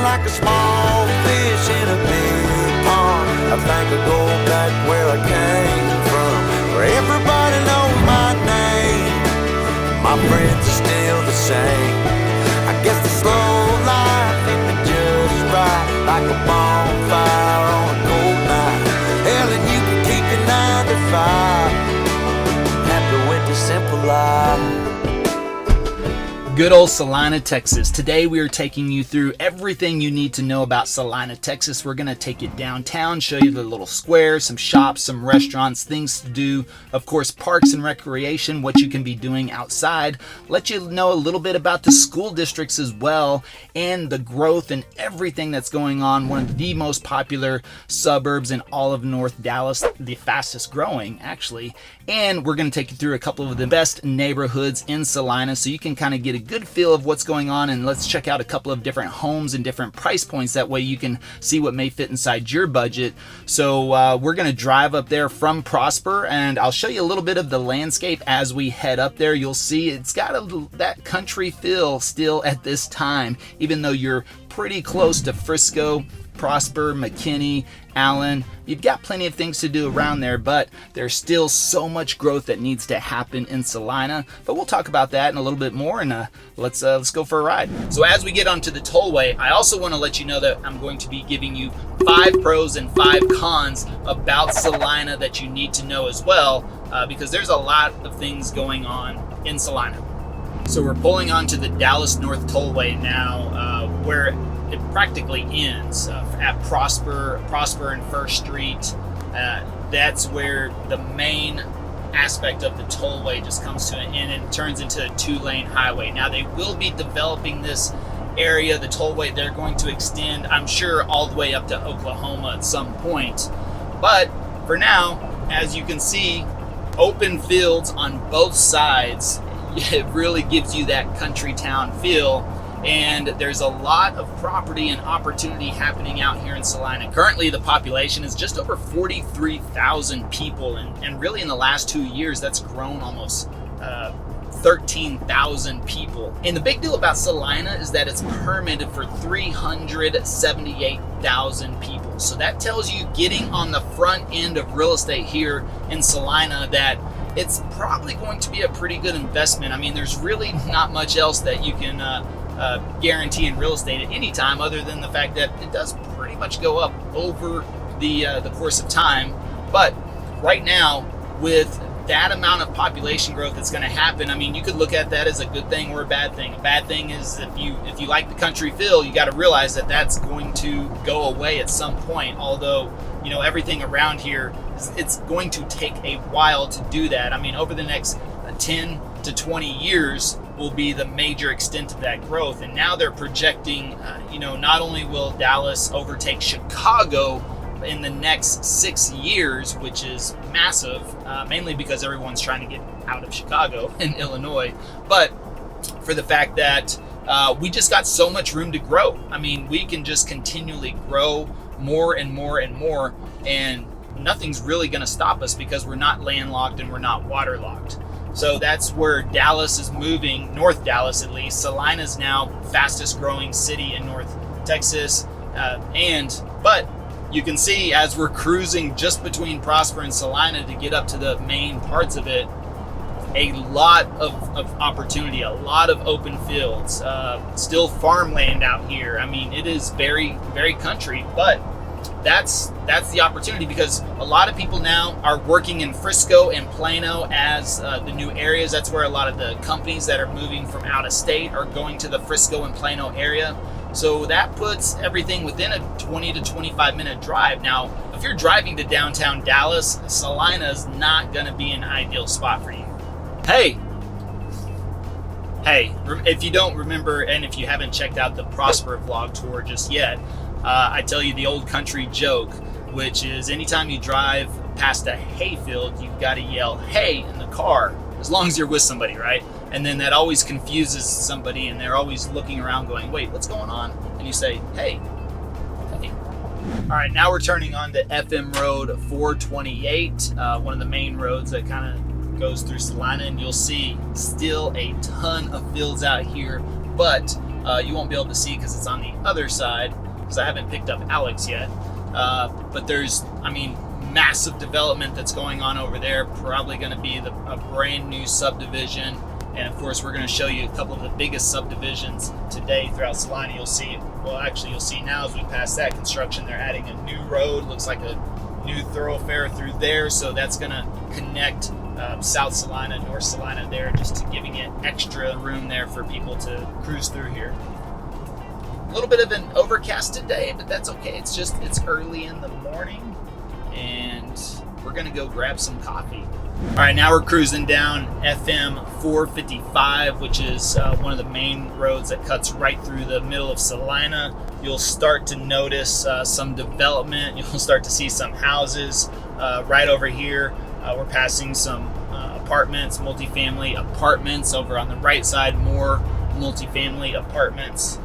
like a small fish in a big pond. I think I go back where I came from, where everybody knows my name. My friends are still the same. I guess the slow life hit me just right, like a bonfire on a cold night. Hell, and you can keep your 9 to 5. Happy with the simple life. Good old Celina, Texas. Today we are taking you through everything you need to know about Celina, Texas. We're going to take you downtown, show you the little square, some shops, some restaurants, things to do, of course, parks and recreation, what you can be doing outside, let you know a little bit about the school districts as well, and the growth and everything that's going on. One of the most popular suburbs in all of North Dallas, the fastest growing actually, and we're going to take you through a couple of the best neighborhoods in Celina so you can kind of get a good feel of what's going on, and let's check out a couple of different homes and different price points. That way you can see what may fit inside your budget. So we're going to drive up there from Prosper, and I'll show you a little bit of the landscape as we head up there. You'll see it's got that country feel still at this time, even though you're pretty close to Frisco, Prosper, McKinney, Allen. You've got plenty of things to do around there, but there's still so much growth that needs to happen in Celina. But we'll talk about that in a little bit more, and let's go for a ride. So as we get onto the tollway, I also want to let you know that I'm going to be giving you 5 pros and 5 cons about Celina that you need to know as well, because there's a lot of things going on in Celina. So we're pulling onto the Dallas North Tollway now, where it practically ends at Prosper and First Street. That's where the main aspect of the tollway just comes to an end and turns into a 2-lane highway. Now they will be developing this area, the tollway. They're going to extend, I'm sure, all the way up to Oklahoma at some point. But for now, as you can see, open fields on both sides. It really gives you that country town feel. And there's a lot of property and opportunity happening out here in Celina. Currently, the population is just over 43,000 people, and really in the last 2 years, that's grown almost 13,000 people. And the big deal about Celina is that it's permitted for 378,000 people. So that tells you, getting on the front end of real estate here in Celina, that it's probably going to be a pretty good investment. I mean, there's really not much else that you can guarantee in real estate at any time, other than the fact that it does pretty much go up over the course of time. But right now, with that amount of population growth that's going to happen, I mean, you could look at that as a good thing or a bad thing. A bad thing is if you like the country feel, you got to realize that that's going to go away at some point. Although, you know, everything around here, it's going to take a while to do that. I mean, over the next 10 to 20 years will be the major extent of that growth. And now they're projecting, not only will Dallas overtake Chicago in the next 6 years, which is massive, mainly because everyone's trying to get out of Chicago and Illinois, but for the fact that we just got so much room to grow. I mean, we can just continually grow more and more and more, and nothing's really going to stop us because we're not landlocked and we're not waterlocked. So that's where Dallas is moving, North Dallas at least. Celina's now fastest growing city in North Texas. But you can see as we're cruising just between Prosper and Celina to get up to the main parts of it, a lot of opportunity, a lot of open fields, still farmland out here. I mean, it is very, very country, but that's the opportunity, because a lot of people now are working in Frisco and Plano as the new areas. That's where a lot of the companies that are moving from out of state are going to the Frisco and Plano area. So that puts everything within a 20 to 25 minute drive. Now, if you're driving to downtown Dallas, Celina is not going to be an ideal spot for you. Hey, if you don't remember, and if you haven't checked out the Prosper vlog tour just yet, I tell you the old country joke, which is anytime you drive past a hayfield, you've got to yell "hey" in the car, as long as you're with somebody, right? And then that always confuses somebody, and they're always looking around going, wait, what's going on? And you say, hey. All right, now we're turning on to FM Road 428, one of the main roads that kind of goes through Celina, and you'll see still a ton of fields out here, but You won't be able to see because it's on the other side, because I haven't picked up Alex yet. But there's, massive development that's going on over there. Probably going to be a brand new subdivision. And of course, we're going to show you a couple of the biggest subdivisions today throughout Celina. You'll see now as we pass that construction, they're adding a new road. Looks like a new thoroughfare through there. So that's going to connect South Celina, North Celina there, just to giving it extra room there for people to cruise through here. A little bit of an overcasted day, but that's okay. It's early in the morning, and we're gonna go grab some coffee. All right, now we're cruising down FM 455, which is one of the main roads that cuts right through the middle of Celina. You'll start to notice some development. You'll start to see some houses right over here. We're passing some apartments, multifamily apartments. Over on the right side, more multifamily apartments.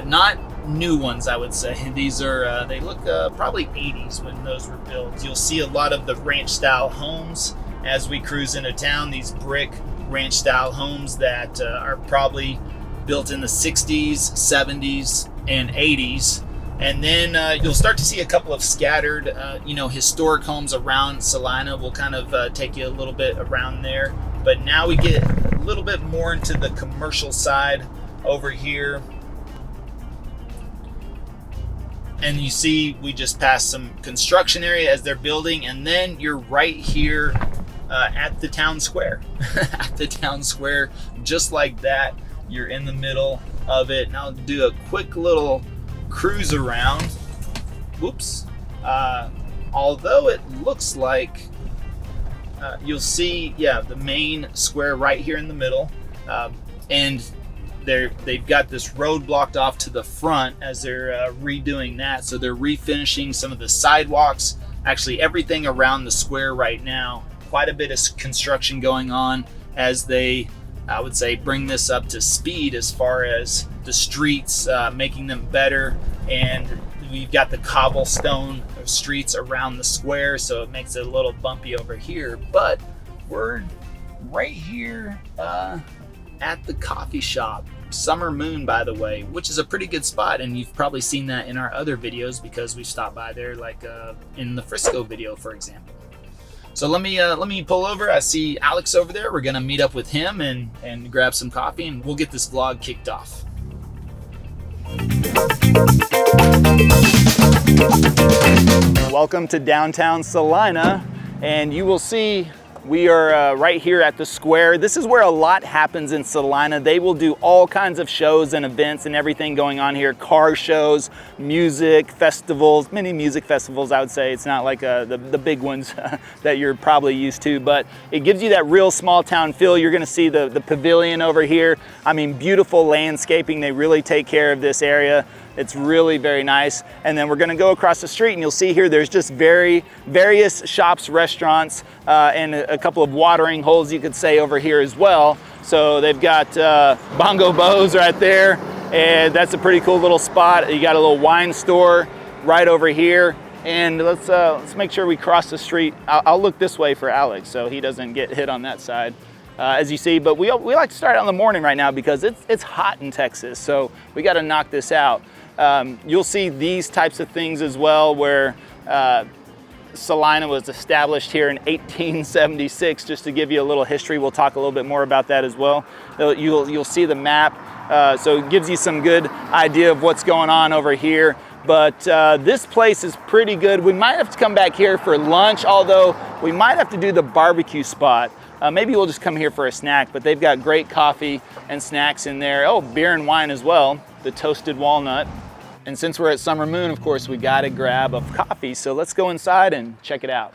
Not new ones, I would say. These are, they look probably 80s when those were built. You'll see a lot of the ranch style homes as we cruise into town, these brick ranch style homes that are probably built in the 60s, 70s, and 80s. And then you'll start to see a couple of scattered, historic homes around Celina. We'll kind of take you a little bit around there. But now we get a little bit more into the commercial side over here. And you see, we just passed some construction area as they're building, and then you're right here at the town square. At the town square, just like that, you're in the middle of it. And I'll do a quick little cruise around. Whoops. Although it looks like you'll see, the main square right here in the middle, and they've got this road blocked off to the front as they're redoing that. So they're refinishing some of the sidewalks, actually everything around the square right now. Quite a bit of construction going on as they, I would say, bring this up to speed as far as the streets, making them better. And we've got the cobblestone streets around the square, so it makes it a little bumpy over here. But we're right here at the coffee shop. Summer Moon, by the way, which is a pretty good spot, and you've probably seen that in our other videos because we've stopped by there, like in the Frisco video, for example. So let me pull over. I see Alex over there. We're gonna meet up with him and grab some coffee, and we'll get this vlog kicked off. Welcome to downtown Celina, and you will see we are right here at the square. This is where a lot happens in Celina. They will do all kinds of shows and events and everything going on here. Car shows, music festivals, many music festivals, I would say. It's not like the big ones that you're probably used to, but it gives you that real small town feel. You're gonna see the pavilion over here. Beautiful landscaping. They really take care of this area. It's really very nice. And then we're gonna go across the street, and you'll see here there's just various shops, restaurants, and a couple of watering holes, you could say, over here as well. So they've got Bongo Bo's right there, and that's a pretty cool little spot. You got a little wine store right over here. And let's make sure we cross the street. I'll look this way for Alex so he doesn't get hit on that side. As you see, but we like to start out in the morning right now because it's hot in Texas, so we got to knock this out. You'll see these types of things as well, where Celina was established here in 1876. Just to give you a little history, we'll talk a little bit more about that as well. You'll see the map, so it gives you some good idea of what's going on over here. But this place is pretty good. We might have to come back here for lunch, although we might have to do the barbecue spot. Maybe we'll just come here for a snack, but they've got great coffee and snacks in there. Oh, beer and wine as well, the toasted walnut. And since we're at Summer Moon, of course, we gotta grab a coffee. So let's go inside and check it out.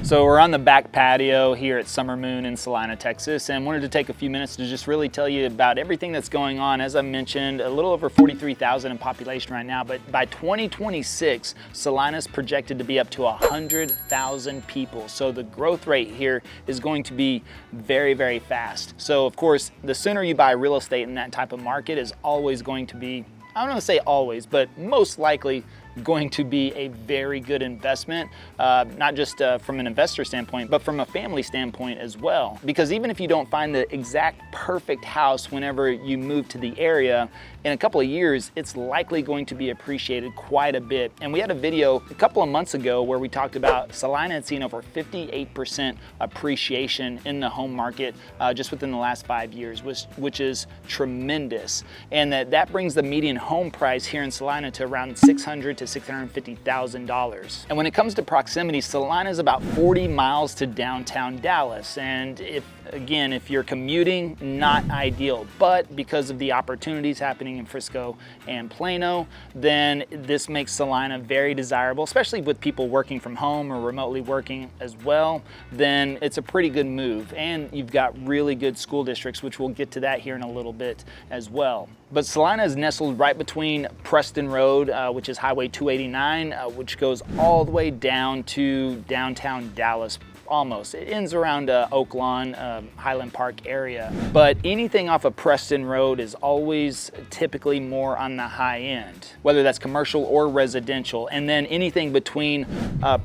So we're on the back patio here at Summer Moon in Celina, Texas, and wanted to take a few minutes to just really tell you about everything that's going on. As I mentioned, a little over 43,000 in population right now, but by 2026, Celina's projected to be up to 100,000 people. So the growth rate here is going to be very, very fast. So of course, the sooner you buy real estate in that type of market is always going to be, I don't want to say always, but most likely going to be a very good investment, not just from an investor standpoint, but from a family standpoint as well. Because even if you don't find the exact perfect house whenever you move to the area, in a couple of years, it's likely going to be appreciated quite a bit. And we had a video a couple of months ago where we talked about Celina had seen over 58% appreciation in the home market just within the last 5 years, which is tremendous. And that brings the median home price here in Celina to around $600,000 to $650,000. And when it comes to proximity, Celina is about 40 miles to downtown Dallas. And if you're commuting, not ideal, but because of the opportunities happening in Frisco and Plano, then this makes Celina very desirable, especially with people working from home or remotely working as well. Then it's a pretty good move. And you've got really good school districts, which we'll get to that here in a little bit as well. But Celina is nestled right between Preston Road, which is Highway 289, which goes all the way down to downtown Dallas. Almost. It ends around Oak Lawn, Highland Park area. But anything off of Preston Road is always typically more on the high end, whether that's commercial or residential. And then anything between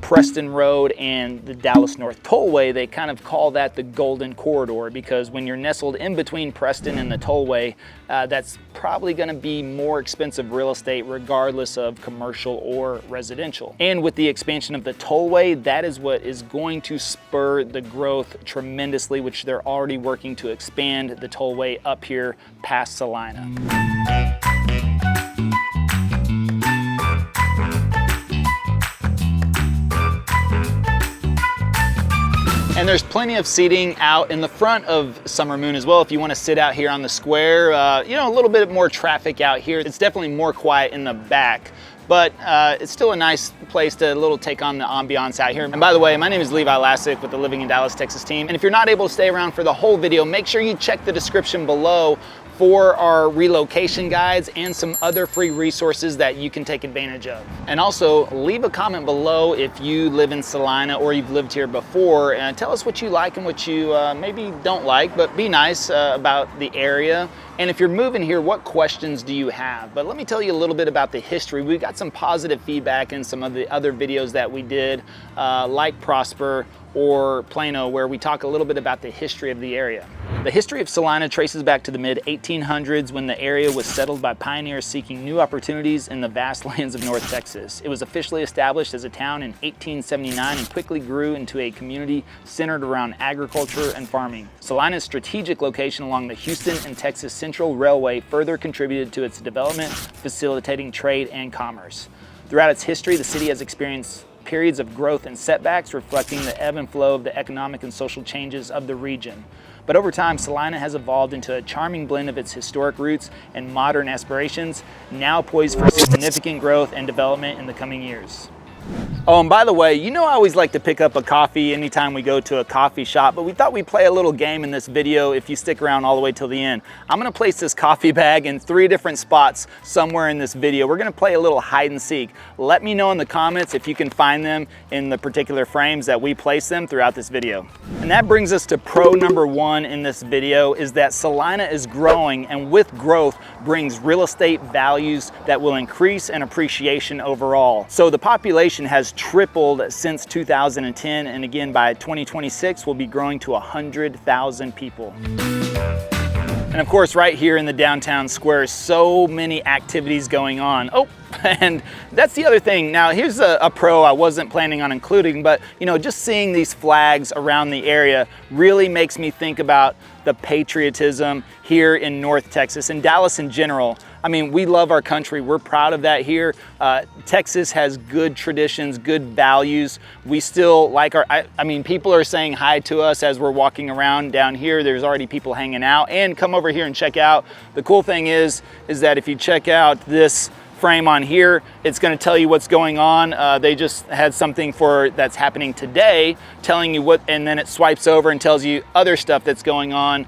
Preston Road and the Dallas North Tollway, they kind of call that the Golden Corridor, because when you're nestled in between Preston and the Tollway, that's probably going to be more expensive real estate regardless of commercial or residential. And with the expansion of the Tollway, that is what is going to spur the growth tremendously, which they're already working to expand the Tollway up here past Celina. And there's plenty of seating out in the front of Summer Moon as well if you want to sit out here on the square. A little bit more traffic out here. It's definitely more quiet in the back, but it's still a nice place to take on the ambiance out here. And by the way, my name is Levi Lassick with the Living in Dallas, Texas team. And if you're not able to stay around for the whole video, make sure you check the description below for our relocation guides and some other free resources that you can take advantage of. And also leave a comment below if you live in Celina or you've lived here before, and tell us what you like and what you maybe don't like, but be nice about the area. And if you're moving here, what questions do you have? But let me tell you a little bit about the history. We got some positive feedback in some of the other videos that we did, like Prosper or Plano, where we talk a little bit about the history of the area. The history of Celina traces back to the mid-1800s when the area was settled by pioneers seeking new opportunities in the vast lands of North Texas. It was officially established as a town in 1879 and quickly grew into a community centered around agriculture and farming. Celina's strategic location along the Houston and Texas Central Railway further contributed to its development, facilitating trade and commerce. Throughout its history, the city has experienced periods of growth and setbacks, reflecting the ebb and flow of the economic and social changes of the region. But over time, Celina has evolved into a charming blend of its historic roots and modern aspirations, now poised for significant growth and development in the coming years. Oh, and by the way, I always like to pick up a coffee anytime we go to a coffee shop, but we thought we'd play a little game in this video if you stick around all the way till the end. I'm gonna place this coffee bag in 3 different spots somewhere in this video. We're gonna play a little hide and seek. Let me know in the comments if you can find them in the particular frames that we place them throughout this video. And that brings us to pro number 1 in this video, is that Celina is growing, and with growth brings real estate values that will increase in appreciation overall. So the population has tripled since 2010, and again by 2026 we'll be growing to 100,000 people. And of course, right here in the downtown square, so many activities going on. Oh, and that's the other thing. Now, here's a pro I wasn't planning on including, but just seeing these flags around the area really makes me think about the patriotism here in North Texas and Dallas in general. I mean, we love our country. We're proud of that here. Texas has good traditions, good values. We still like people are saying hi to us as we're walking around down here. There's already people hanging out, and come over here and check out. The cool thing is that if you check out this frame on here, it's going to tell you what's going on. They just had something for that's happening today, telling you what, and then it swipes over and tells you other stuff that's going on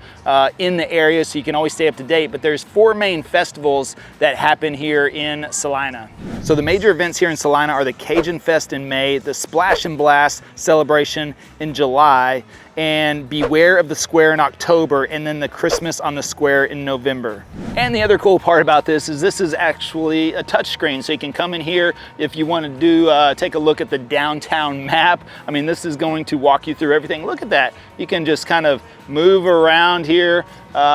in the area, so you can always stay up to date. But there's 4 main festivals that happen here in Celina. So the major events here in Celina are the Cajun Fest in May, the Splash and Blast celebration in July, and Beware of the Square in October, and then the Christmas on the Square in November. And the other cool part about this is actually a touchscreen, so you can come in here if you want to do take a look at the downtown map. I mean, this is going to walk you through everything. Look at that. You can just kind of move around here.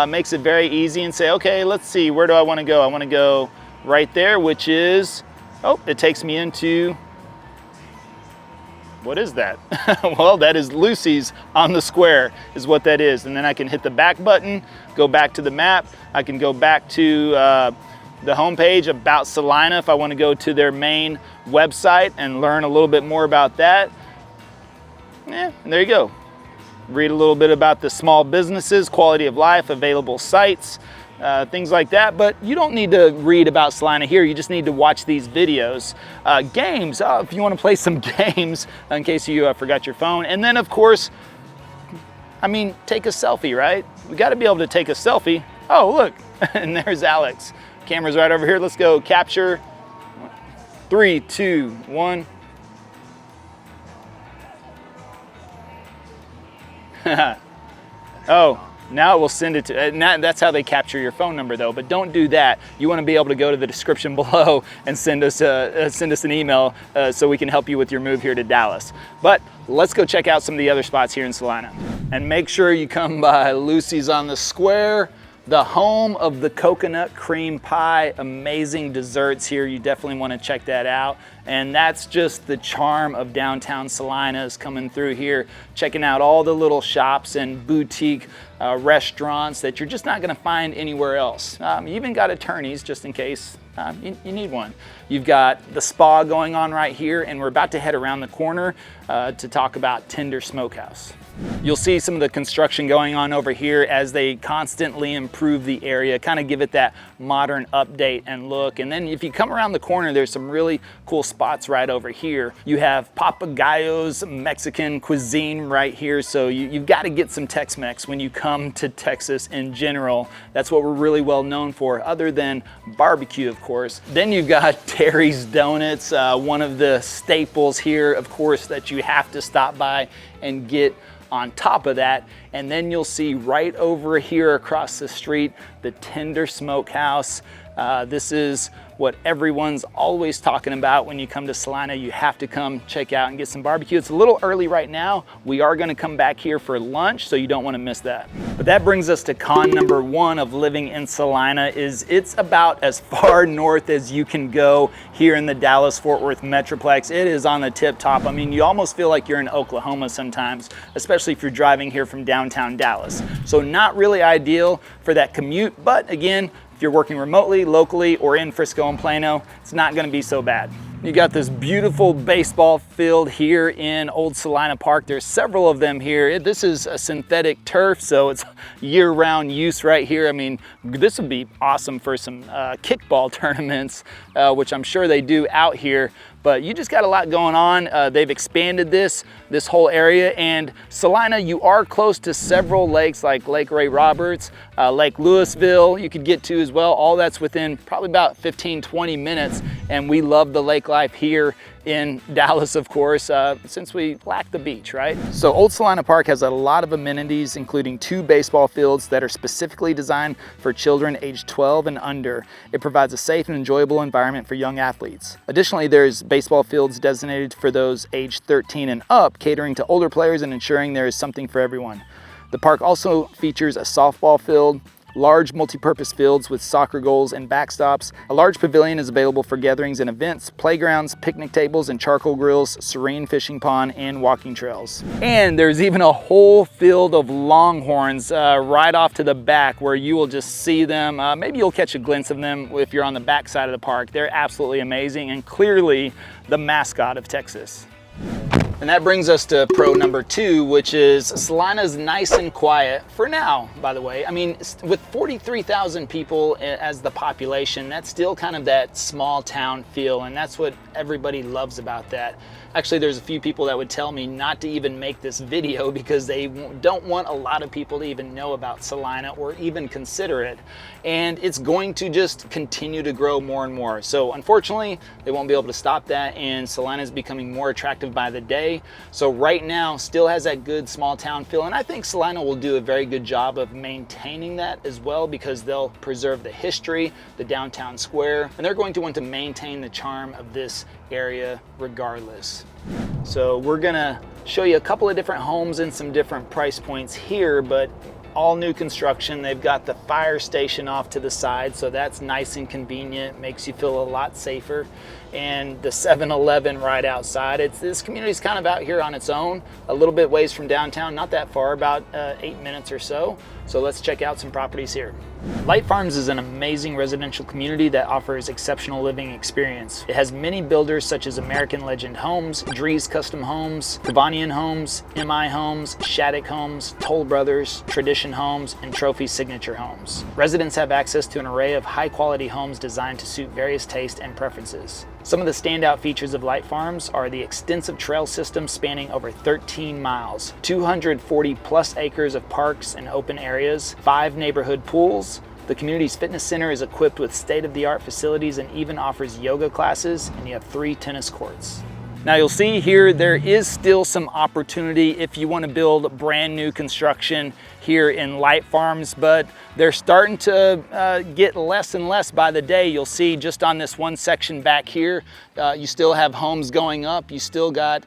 Makes it very easy, and say, okay, let's see, where do I want to go? I want to go right there, which is, oh, it takes me into, what is that? Well, that is Lucy's on the Square is what that is. And then I can hit the back button, go back to the map. I can go back to the homepage about Celina if I want to go to their main website and learn a little bit more about that. Yeah, and there you go. Read a little bit about the small businesses, quality of life, available sites, things like that. But you don't need to read about Celina here. You just need to watch these videos. Games, if you want to play some games in case you forgot your phone. And then, of course, I mean, take a selfie, right? We got to be able to take a selfie. Oh, look, and there's Alex. Camera's right over here. Let's go capture. 3, 2, 1. Oh. Now it will send it to, that's how they capture your phone number though, but don't do that. You want to be able to go to the description below and send us an email so we can help you with your move here to Dallas. But let's go check out some of the other spots here in Celina. And make sure you come by Lucy's on the Square, the home of the coconut cream pie. Amazing desserts here. You definitely want to check that out. And that's just the charm of downtown Celina is coming through here, checking out all the little shops and boutique restaurants that you're just not going to find anywhere else. You even got attorneys just in case you need one. You've got the spa going on right here, and we're about to head around the corner to talk about Tender Smokehouse. You'll see some of the construction going on over here as they constantly improve the area, kind of give it that modern update and look. And then if you come around the corner, there's some really cool spots right over here. You have Papagayo's Mexican cuisine right here, so you've got to get some Tex-Mex when you come to Texas in general. That's what we're really well known for, other than barbecue, of course. Then you've got Terry's Donuts, one of the staples here, of course, that you have to stop by and get on top of that. And then you'll see right over here across the street, the Tender Smokehouse. This is what everyone's always talking about when you come to Celina. You have to come check out and get some barbecue. It's a little early right now. We are gonna come back here for lunch, so you don't wanna miss that. But that brings us to con number 1 of living in Celina. It's about as far north as you can go here in the Dallas-Fort Worth Metroplex. It is on the tip top. I mean, you almost feel like you're in Oklahoma sometimes, especially if you're driving here from downtown Dallas. So not really ideal for that commute, but again, if you're working remotely, locally, or in Frisco and Plano, it's not gonna be so bad. You got this beautiful baseball field here in Old Celina Park. There's several of them here. This is a synthetic turf, so it's year-round use right here. I mean, this would be awesome for some kickball tournaments, which I'm sure they do out here. But you just got a lot going on. They've expanded this whole area, and Celina, you are close to several lakes like Lake Ray Roberts, Lake Louisville you could get to as well. All that's within probably about 15-20 minutes, and we love the lake life here in Dallas, of course, since we lack the beach, right? So Old Celina Park has a lot of amenities, including 2 baseball fields that are specifically designed for children aged 12 and under. It provides a safe and enjoyable environment for young athletes. Additionally, there's baseball fields designated for those aged 13 and up, catering to older players and ensuring there is something for everyone. The park also features a softball field, large multi-purpose fields with soccer goals and backstops. A large pavilion is available for gatherings and events, playgrounds, picnic tables and charcoal grills, serene fishing pond, and walking trails. And there's even a whole field of longhorns right off to the back where you will just see them. Maybe you'll catch a glimpse of them if you're on the back side of the park. They're absolutely amazing and clearly the mascot of Texas. And that brings us to pro number 2, which is Celina's nice and quiet for now, by the way. I mean, with 43,000 people as the population, that's still kind of that small town feel, and that's what everybody loves about that. Actually, there's a few people that would tell me not to even make this video because they don't want a lot of people to even know about Celina or even consider it. And it's going to just continue to grow more and more. So unfortunately, they won't be able to stop that, and Celina is becoming more attractive by the day. So right now, still has that good small town feel, and I think Celina will do a very good job of maintaining that as well, because they'll preserve the history, the downtown square, and they're going to want to maintain the charm of this area regardless. So we're gonna show you a couple of different homes and some different price points here, but all new construction. They've got the fire station off to the side, so that's nice and convenient, makes you feel a lot safer. And the 7-Eleven right outside. This community is kind of out here on its own, a little bit ways from downtown, not that far, about 8 minutes or so. So let's check out some properties here. Light Farms is an amazing residential community that offers exceptional living experience. It has many builders such as American Legend Homes, Drees Custom Homes, Kavanian Homes, MI Homes, Shattuck Homes, Toll Brothers, Tradition Homes, and Trophy Signature Homes. Residents have access to an array of high-quality homes designed to suit various tastes and preferences. Some of the standout features of Light Farms are the extensive trail system spanning over 13 miles, 240 plus acres of parks and open areas, 5 neighborhood pools. The community's fitness center is equipped with state-of-the-art facilities and even offers yoga classes, and you have 3 tennis courts. Now you'll see here there is still some opportunity if you want to build brand new construction here in Light Farms, but they're starting to get less and less by the day. You'll see just on this one section back here, you still have homes going up. You still got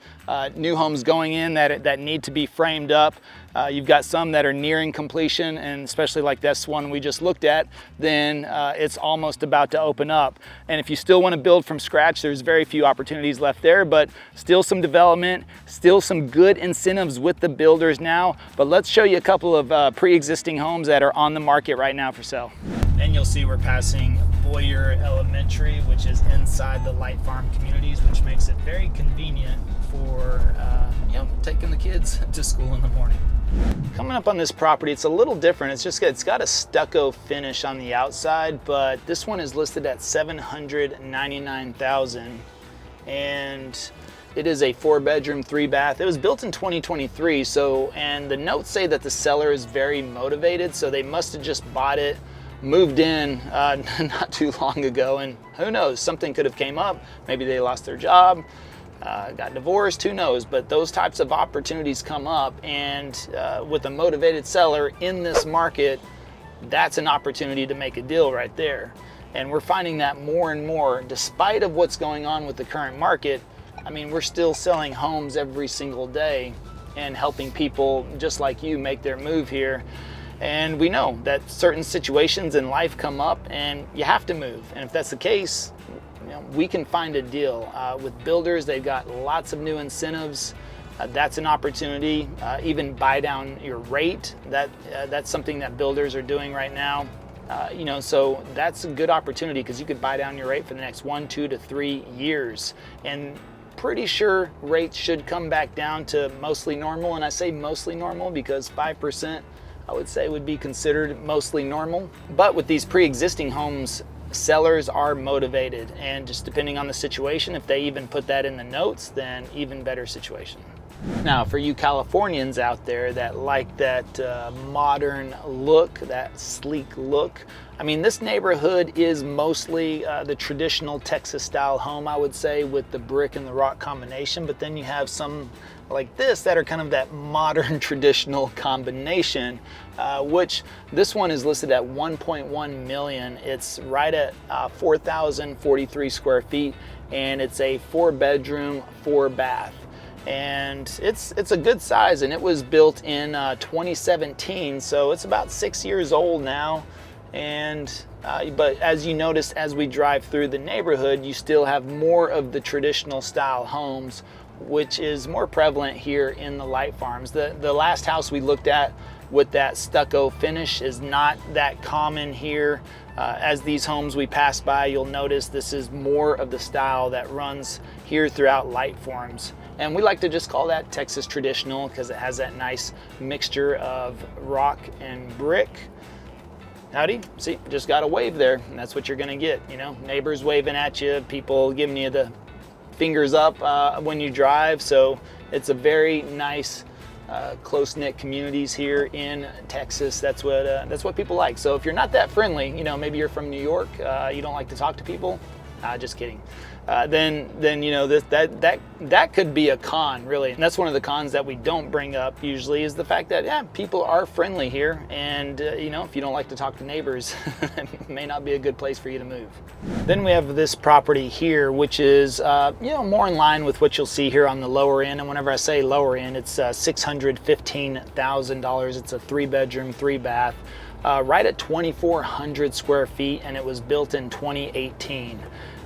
new homes going in that need to be framed up. You've got some that are nearing completion, and especially like this one we just looked at, then it's almost about to open up. And if you still want to build from scratch, there's very few opportunities left there, but still some development, still some good incentives with the builders now. But let's show you a couple of pre-existing homes that are on the market right now for sale. And you'll see we're passing Boyer Elementary, which is inside the Light Farm communities, which makes it very convenient for taking the kids to school in the morning. Coming up on this property, it's a little different. It's got a stucco finish on the outside, but this one is listed at $799,000, and it is a 4-bedroom, 3-bath. It was built in 2023, and the notes say that the seller is very motivated, so they must have just bought it, moved in not too long ago, and who knows, something could have came up. Maybe they lost their job, got divorced, who knows, but those types of opportunities come up, and with a motivated seller in this market, that's an opportunity to make a deal right there. And we're finding that more and more, despite of what's going on with the current market. I mean, we're still selling homes every single day and helping people just like you make their move here. And we know that certain situations in life come up and you have to move. And if that's the case, we can find a deal. With builders, they've got lots of new incentives. That's an opportunity. Even buy down your rate. That's something that builders are doing right now. So that's a good opportunity because you could buy down your rate for the next 1, 2 to 3 years. And pretty sure rates should come back down to mostly normal. And I say mostly normal because 5% I would say would be considered mostly normal. But with these pre-existing homes, sellers are motivated, and just depending on the situation, if they even put that in the notes, then even better situation. Now, for you Californians out there that like that modern look, that sleek look, I mean, this neighborhood is mostly the traditional Texas style home, I would say, with the brick and the rock combination, but then you have some like this that are kind of that modern traditional combination, which this one is listed at 1.1 million. It's right at 4,043 square feet, and it's a 4-bedroom, 4-bath. And it's a good size, and it was built in 2017, so it's about 6 years old now. And but as you notice, as we drive through the neighborhood, you still have more of the traditional style homes, which is more prevalent here in the Light Farms. The last house we looked at with that stucco finish is not that common here. As these homes we pass by, you'll notice this is more of the style that runs here throughout Light Farms. And we like to just call that Texas traditional because it has that nice mixture of rock and brick. Howdy, see, just got a wave there, and that's what you're gonna get, you know, neighbors waving at you, people giving you the fingers up when you drive. So it's a very nice, close-knit communities here in Texas. That's what people like. So if you're not that friendly, you know, maybe you're from New York, you don't like to talk to people, just kidding. Then you know that could be a con, really. And that's one of the cons that we don't bring up usually, is the fact that people are friendly here, and you know, if you don't like to talk to neighbors, it may not be a good place for you to move. Then we have this property here, which is you know, more in line with what you'll see here on the lower end. And whenever I say lower end, it's $615,000. It's a 3-bedroom, 3-bath. Right at 2,400 square feet, and it was built in 2018.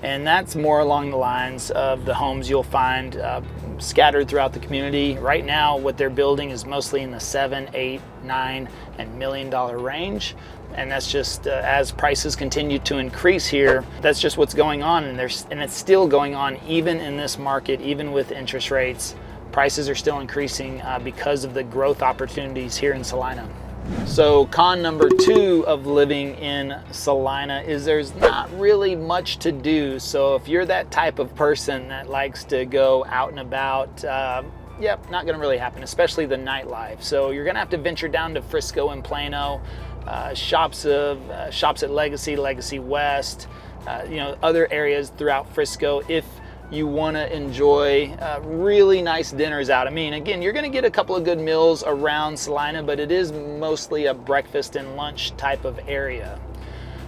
And that's more along the lines of the homes you'll find scattered throughout the community. Right now, what they're building is mostly in the $7, $8, $9, and $1 million range. And that's just as prices continue to increase here, that's just what's going on. And it's still going on even in this market, even with interest rates. Prices are still increasing because of the growth opportunities here in Celina. So con number 2 of living in Celina is there's not really much to do. So if you're that type of person that likes to go out and about, yep, not gonna really happen, especially the nightlife. So you're gonna have to venture down to Frisco and Plano, shops at Legacy West, you know, other areas throughout Frisco if you want to enjoy really nice dinners out. I mean, again, you're going to get a couple of good meals around Celina, but it is mostly a breakfast and lunch type of area.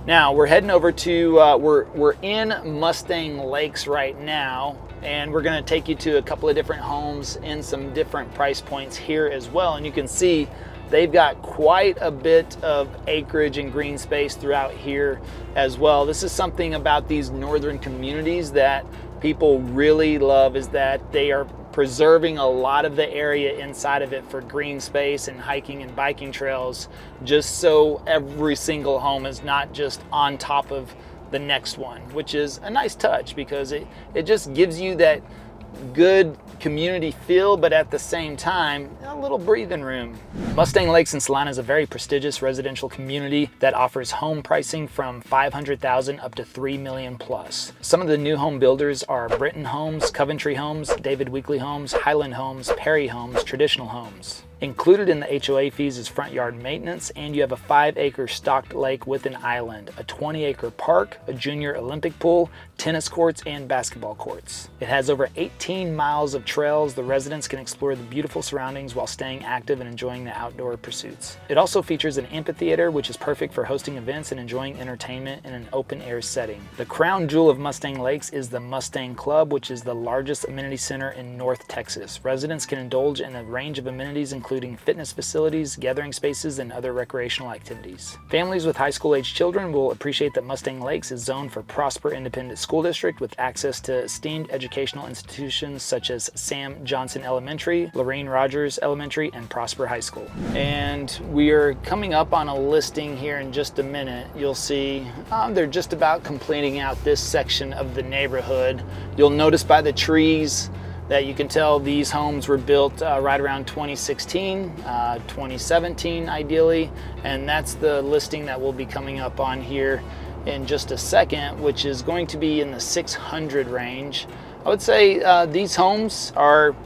Now we're heading over to we're in Mustang Lakes right now, and we're going to take you to a couple of different homes in some different price points here as well. And you can see they've got quite a bit of acreage and green space throughout here as well. This is something about these northern communities that people really love, is that they are preserving a lot of the area inside of it for green space and hiking and biking trails, just so every single home is not just on top of the next one, which is a nice touch because it just gives you that good community feel, but at the same time, a little breathing room. Mustang Lakes in Celina is a very prestigious residential community that offers home pricing from $500,000 up to $3 million plus. Some of the new home builders are Britton Homes, Coventry Homes, David Weekley Homes, Highland Homes, Perry Homes, Traditional Homes. Included in the HOA fees is front yard maintenance, and you have a 5-acre stocked lake with an island, a 20-acre park, a junior Olympic pool, tennis courts, and basketball courts. It has over 18 miles of trails. The residents can explore the beautiful surroundings while staying active and enjoying the outdoor pursuits. It also features an amphitheater, which is perfect for hosting events and enjoying entertainment in an open-air setting. The crown jewel of Mustang Lakes is the Mustang Club, which is the largest amenity center in North Texas. Residents can indulge in a range of amenities, including fitness facilities, gathering spaces, and other recreational activities. Families with high school-age children will appreciate that Mustang Lakes is zoned for Prosper Independent School District with access to esteemed educational institutions such as Sam Johnson Elementary, Lorraine Rogers Elementary, and Prosper High School. And we are coming up on a listing here in just a minute. You'll see they're just about completing out this section of the neighborhood. You'll notice by the trees that you can tell these homes were built right around 2016, 2017 ideally, and that's the listing that will be coming up on here in just a second, which is going to be in the 600 range. I would say these homes are,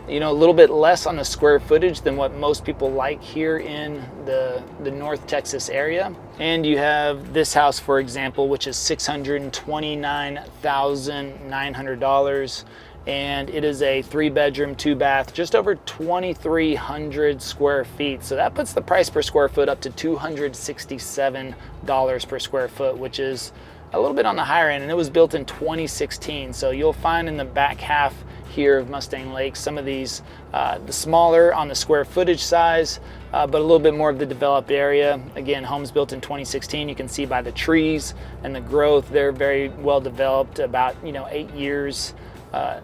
you know, a little bit less on the square footage than what most people like here in the North Texas area. And you have this house, for example, which is $629,900. And it is a 3-bedroom, 2-bath, just over 2,300 square feet. So that puts the price per square foot up to $267 per square foot, which is a little bit on the higher end, and it was built in 2016. So you'll find in the back half here of Mustang Lakes some of these, the smaller on the square footage size, but a little bit more of the developed area. Again, homes built in 2016. You can see by the trees and the growth, they're very well developed, about 8 years.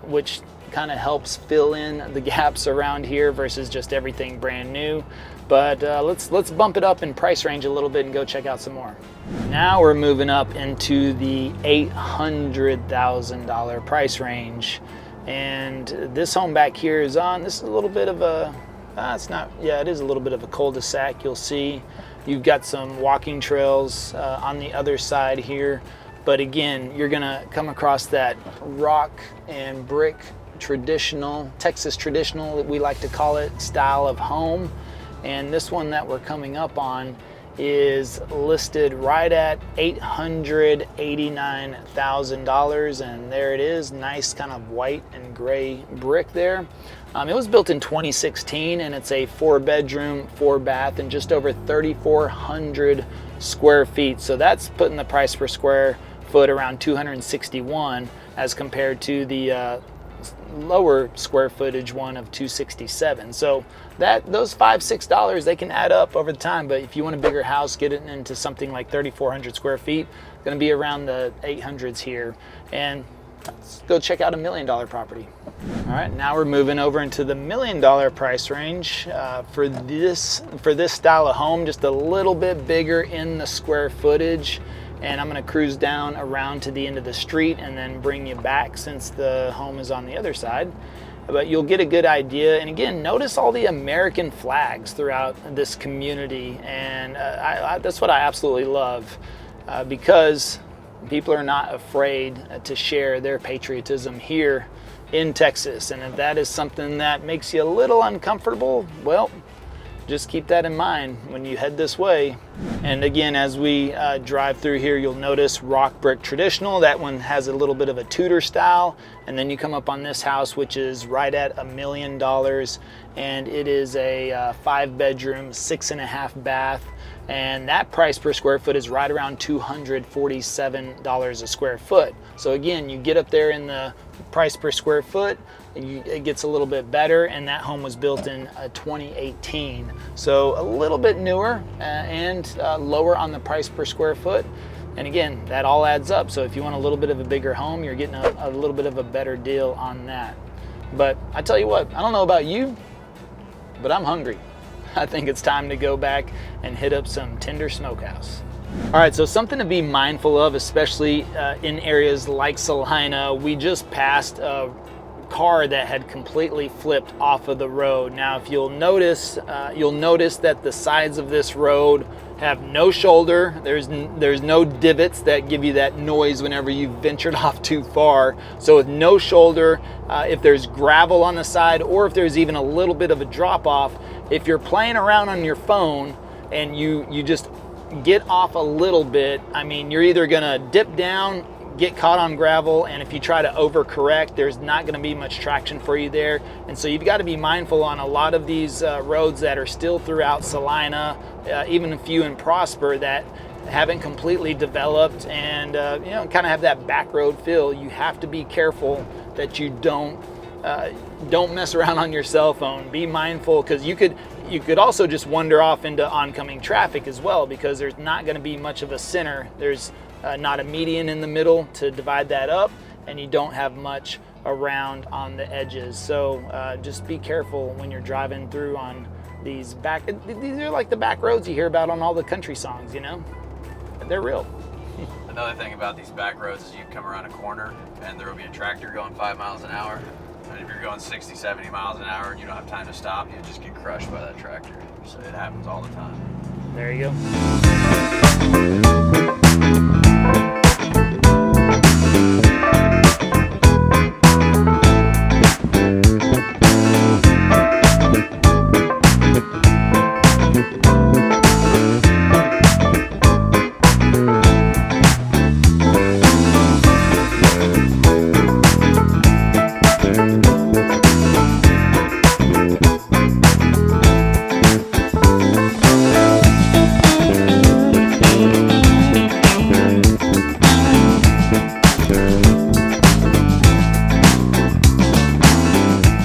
Which kind of helps fill in the gaps around here versus just everything brand new. But let's bump it up in price range a little bit and go check out some more. Now we're moving up into the $800,000 price range. And this home back here is on, this is a little bit of a, it's not, yeah, it is a little bit of a cul-de-sac. You'll see you've got some walking trails on the other side here. But again, you're gonna come across that rock and brick traditional, Texas traditional, we like to call it, style of home. And this one that we're coming up on is listed right at $889,000, and there it is, nice kind of white and gray brick there. It was built in 2016, and it's a 4-bedroom, 4-bath, and just over 3,400 square feet. So that's putting the price per square foot around $261 as compared to the lower square footage one of $267. So those $5-6 they can add up over the time. But if you want a bigger house, get it into something like 3,400 square feet, it's going to be around the 800s here. And let's go check out a $1 million property. All right, now we're moving over into the $1 million price range for this style of home, just a little bit bigger in the square footage. And I'm going to cruise down around to the end of the street and then bring you back since the home is on the other side. But you'll get a good idea. And again, notice all the American flags throughout this community. And that's what I absolutely love because people are not afraid to share their patriotism here in Texas. And if that is something that makes you a little uncomfortable, well, just keep that in mind when you head this way. And again, as we drive through here, you'll notice rock brick traditional. That one has a little bit of a Tudor style. And then you come up on this house, which is right at $1 million. And it is a 5-bedroom, 6.5 bath. And that price per square foot is right around $247 a square foot. So again, you get up there in the price per square foot, it gets a little bit better, and that home was built in 2018. So a little bit newer and lower on the price per square foot. And again, that all adds up. So if you want a little bit of a bigger home, you're getting a little bit of a better deal on that. But I tell you what, I don't know about you, but I'm hungry. I think it's time to go back and hit up some Tender Smokehouse. All right, so something to be mindful of, especially in areas like Celina. We just passed a car that had completely flipped off of the road. Now, if you'll notice that the sides of this road have no shoulder. There's no divots that give you that noise whenever you've ventured off too far. So with no shoulder, if there's gravel on the side, or if there's even a little bit of a drop off, if you're playing around on your phone and you just get off a little bit, I mean, you're either gonna dip down, get caught on gravel, and if you try to overcorrect, there's not going to be much traction for you there. And so you've got to be mindful on a lot of these roads that are still throughout Celina, even a few in Prosper that haven't completely developed and kind of have that back road feel. You have to be careful that you don't mess around on your cell phone. Be mindful, because you could also just wander off into oncoming traffic as well, because there's not going to be much of a center. There's not a median in the middle to divide that up, and you don't have much around on the edges. So just be careful when you're driving through on these are like the back roads you hear about on all the country songs, They're real. Another thing about these back roads is you come around a corner and there will be a tractor going 5 miles an hour. And if you're going 60, 70 miles an hour and you don't have time to stop, you just get crushed by that tractor. So it happens all the time. There you go.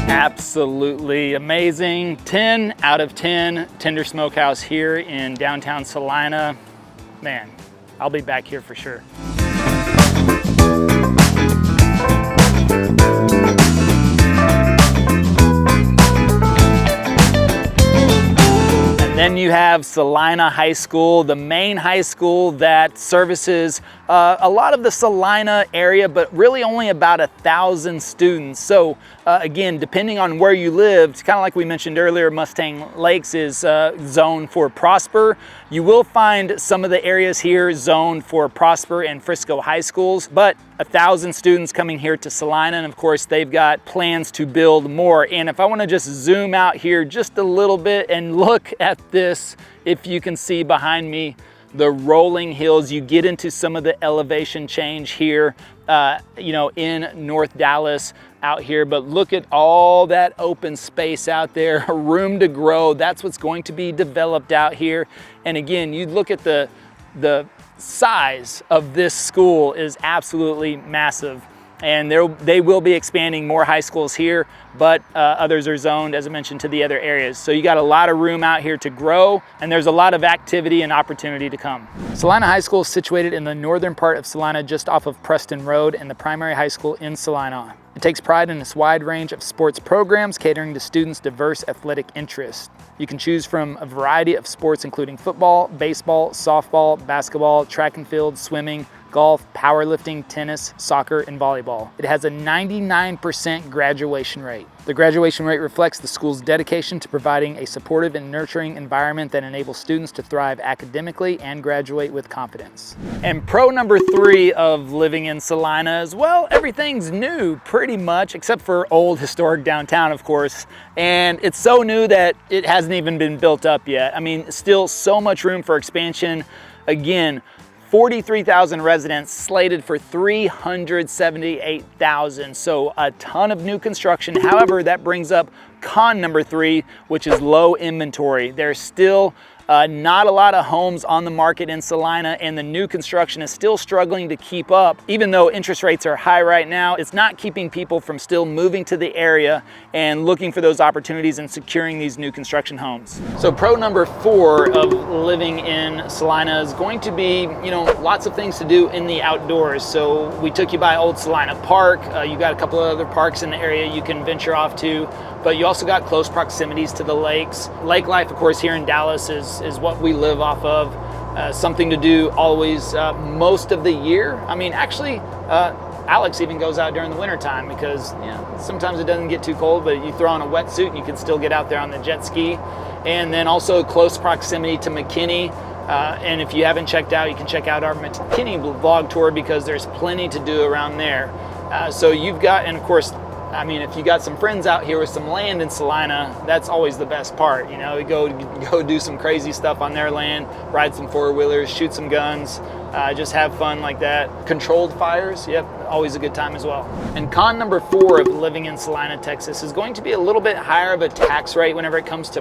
Absolutely amazing. 10 out of 10 Tender Smokehouse here in downtown Celina. Man, I'll be back here for sure. And Then you have Celina High School, the main high school that services a lot of the Celina area, but really only about 1,000 students. So again, depending on where you live, kind of like we mentioned earlier, Mustang Lakes is zoned for Prosper. You will find some of the areas here zoned for Prosper and Frisco high schools, but 1,000 students coming here to Celina, and of course they've got plans to build more. And if I want to just zoom out here just a little bit and look at this, if you can see behind me, the rolling hills, you get into some of the elevation change here, you know, in North Dallas out here, but look at all that open space out there, room to grow. That's what's going to be developed out here. And again, you look at the size of this school is absolutely massive. And they will be expanding more high schools here, but others are zoned, as I mentioned, to the other areas. So you got a lot of room out here to grow, and there's a lot of activity and opportunity to come. Celina High School is situated in the northern part of Celina, just off of Preston Road, and the primary high school in Celina. It takes pride in its wide range of sports programs, catering to students' diverse athletic interests. You can choose from a variety of sports, including football, baseball, softball, basketball, track and field, swimming, golf, powerlifting, tennis, soccer, and volleyball. It has a 99% graduation rate. The graduation rate reflects the school's dedication to providing a supportive and nurturing environment that enables students to thrive academically and graduate with confidence. And pro number 3 of living in Celina is, well, everything's new pretty much, except for old historic downtown, of course. And it's so new that it hasn't even been built up yet. I mean, still so much room for expansion. Again, 43,000 residents slated for 378,000. So a ton of new construction. However, that brings up con number 3, which is low inventory. There's still not a lot of homes on the market in Celina, and the new construction is still struggling to keep up. Even though interest rates are high right now, it's not keeping people from still moving to the area and looking for those opportunities and securing these new construction homes. So pro number 4 of living in Celina is going to be, you know, lots of things to do in the outdoors. So we took you by old Celina Park. You got a couple of other parks in the area you can venture off to, but you also got close proximities to the lakes. Lake life, of course, here in Dallas is what we live off of. Something to do always, most of the year. I mean, actually, Alex even goes out during the winter time because, you know, sometimes it doesn't get too cold, but you throw on a wetsuit and you can still get out there on the jet ski. And then also close proximity to McKinney. And if you haven't checked out, you can check out our McKinney vlog tour because there's plenty to do around there. So you've got, and of course, I mean, if you got some friends out here with some land in Celina, that's always the best part. You know, you go do some crazy stuff on their land, ride some four-wheelers, shoot some guns, just have fun like that. Controlled fires, yep, always a good time as well. And con number 4 of living in Celina, Texas is going to be a little bit higher of a tax rate whenever it comes to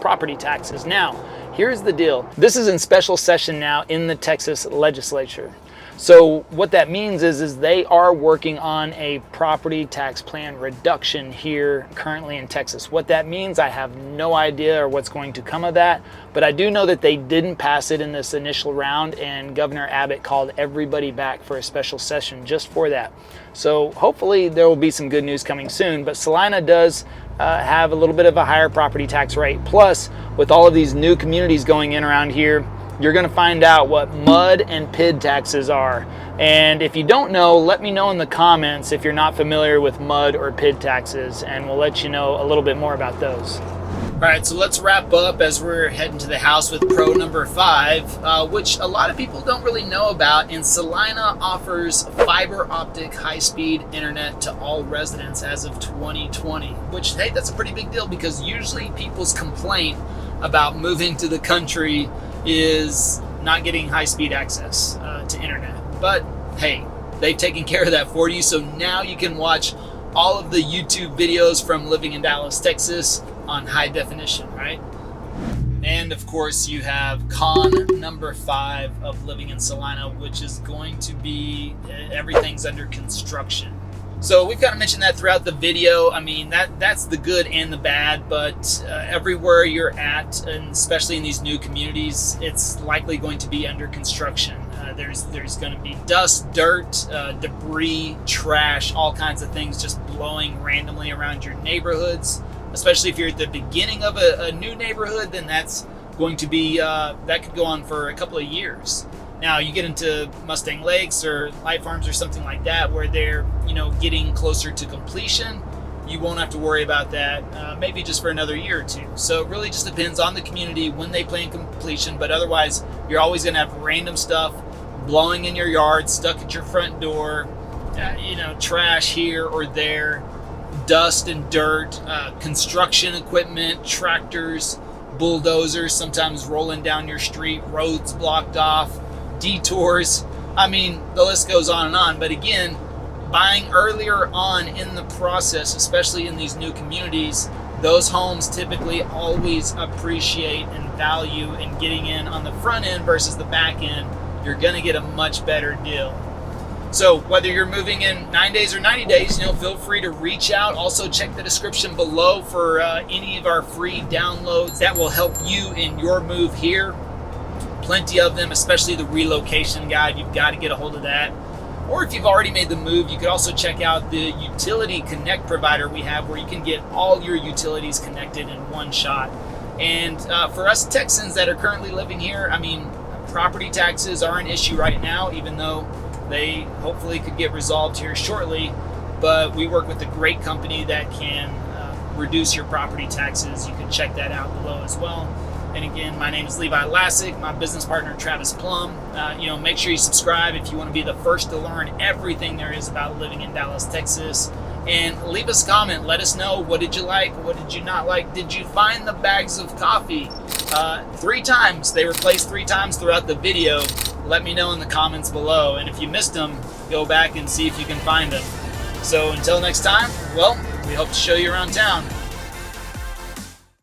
property taxes. Now, here's the deal. This is in special session now in the Texas legislature. So what that means is they are working on a property tax plan reduction here currently in Texas. What that means, I have no idea or what's going to come of that, but I do know that they didn't pass it in this initial round, and Governor Abbott called everybody back for a special session just for that. So hopefully there will be some good news coming soon, but Celina does have a little bit of a higher property tax rate. Plus, with all of these new communities going in around here, you're going to find out what MUD and PID taxes are. And if you don't know, let me know in the comments if you're not familiar with MUD or PID taxes, and we'll let you know a little bit more about those. All right, so let's wrap up as we're heading to the house with pro number 5, which a lot of people don't really know about. And Celina offers fiber optic high-speed internet to all residents as of 2020, which, hey, that's a pretty big deal because usually people's complaint about moving to the country is not getting high-speed access to internet. But hey, they've taken care of that for you, so now you can watch all of the YouTube videos from living in Dallas, Texas on high definition, right? And of course you have con number 5 of living in Celina, which is going to be everything's under construction. So we've got to mention that throughout the video. I mean, that's the good and the bad, but everywhere you're at, and especially in these new communities, it's likely going to be under construction. There's going to be dust, dirt, debris, trash, all kinds of things just blowing randomly around your neighborhoods. Especially if you're at the beginning of a new neighborhood, then that's going to be that could go on for a couple of years. Now you get into Mustang Lakes or Light Farms or something like that, where they're getting closer to completion. You won't have to worry about that, maybe just for another year or two. So it really just depends on the community when they plan completion. But otherwise, you're always going to have random stuff blowing in your yard, stuck at your front door, trash here or there, dust and dirt, construction equipment, tractors, bulldozers, sometimes rolling down your street, roads blocked off, detours. I mean, the list goes on and on. But again, buying earlier on in the process, especially in these new communities, those homes typically always appreciate and value in getting in on the front end versus the back end. You're going to get a much better deal. So whether you're moving in 9 days or 90 days, feel free to reach out. Also check the description below for any of our free downloads that will help you in your move here. Plenty of them, especially the relocation guide. You've got to get a hold of that. Or if you've already made the move, you could also check out the utility connect provider we have, where you can get all your utilities connected in one shot. And for us Texans that are currently living here, I mean, property taxes are an issue right now, even though they hopefully could get resolved here shortly. But we work with a great company that can reduce your property taxes. You can check that out below as well. And again, my name is Levi Lassick, my business partner Travis Plum. Make sure you subscribe if you want to be the first to learn everything there is about living in Dallas, Texas. And leave us a comment. Let us know, what did you like? What did you not like? Did you find the bags of coffee? 3 times. They were placed 3 times throughout the video. Let me know in the comments below. And if you missed them, go back and see if you can find them. So until next time, well, we hope to show you around town.